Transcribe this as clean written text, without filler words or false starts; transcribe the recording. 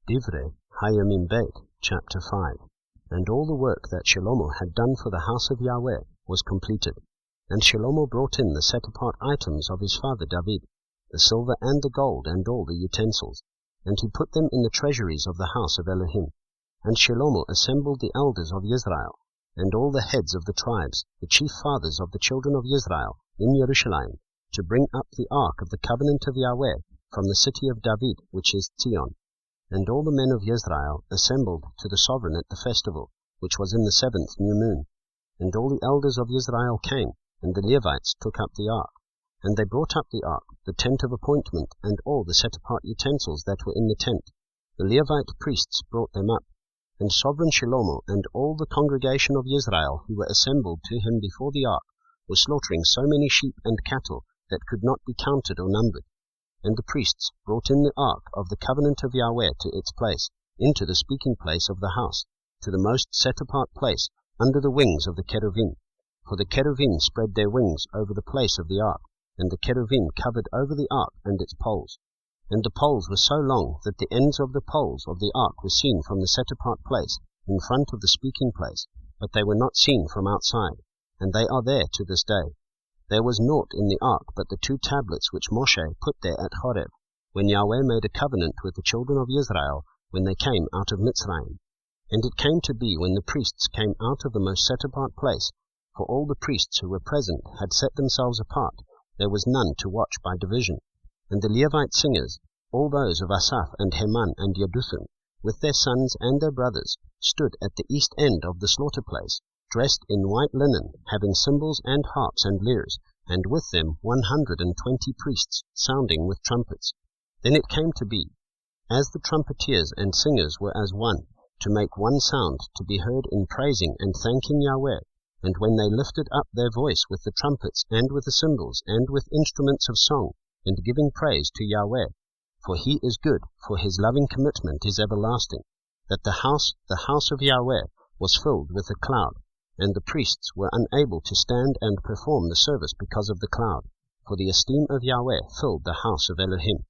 Dibre, haYamim Bête, chapter 5. And all the work that Shlomo had done for the house of Yahweh was completed. And Shlomo brought in the set-apart items of his father David, the silver and the gold and all the utensils, and he put them in the treasuries of the house of Elohim. And Shlomo assembled the elders of Israel, and all the heads of the tribes, the chief fathers of the children of Israel, in Jerusalem, to bring up the ark of the covenant of Yahweh from the city of David, which is Zion. And all the men of Israel assembled to the sovereign at the festival, which was in the 7th new moon. And all the elders of Israel came, and the Levites took up the ark. And they brought up the ark, the tent of appointment, and all the set-apart utensils that were in the tent. The Levite priests brought them up. And sovereign Shlomo and all the congregation of Israel who were assembled to him before the ark were slaughtering so many sheep and cattle that could not be counted or numbered. And the priests brought in the ark of the covenant of Yahweh to its place, into the speaking place of the house, to the most set-apart place, under the wings of the cherubim. For the cherubim spread their wings over the place of the ark, and the cherubim covered over the ark and its poles. And the poles were so long that the ends of the poles of the ark were seen from the set-apart place, in front of the speaking place, but they were not seen from outside, and they are there to this day. There was naught in the ark but the 2 tablets which Moshe put there at Horeb, when Yahweh made a covenant with the children of Israel when they came out of Mitzrayim. And it came to be when the priests came out of the most set-apart place, for all the priests who were present had set themselves apart, there was none to watch by division. And the Levite singers, all those of Asaph and Heman and Yeduthun, with their sons and their brothers, stood at the east end of the slaughter place, dressed in white linen, having cymbals and harps and lyres, and with them 120 priests, sounding with trumpets. Then it came to be, as the trumpeters and singers were as one, to make one sound to be heard in praising and thanking Yahweh, and when they lifted up their voice with the trumpets and with the cymbals and with instruments of song, and giving praise to Yahweh, for he is good, for his loving commitment is everlasting, that the house of Yahweh, was filled with a cloud, and the priests were unable to stand and perform the service because of the cloud, for the esteem of Yahweh filled the house of Elohim.